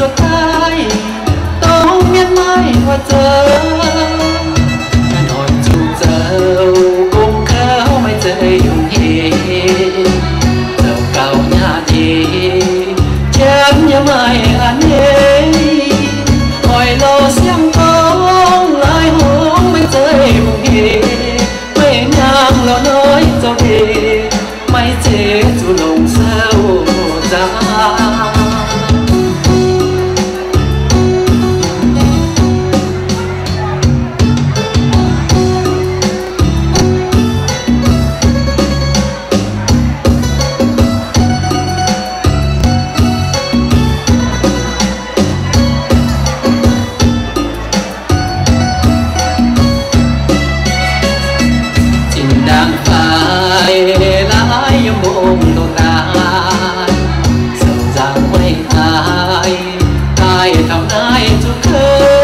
suốt ai tôi miết mãi hoa giờ nồi chung dầu cũng khao mãi dậy dùng hi dầu cao nhà thì chém nhớ mãi anh ấy hỏi lo xem có lại hôn mãi dậy vùng hi mây nhang lo nói cho đi mãi chế dù lòng sao ra đang phải lái mộng đồ tai sầu giang quay ai thầm ai chút khơi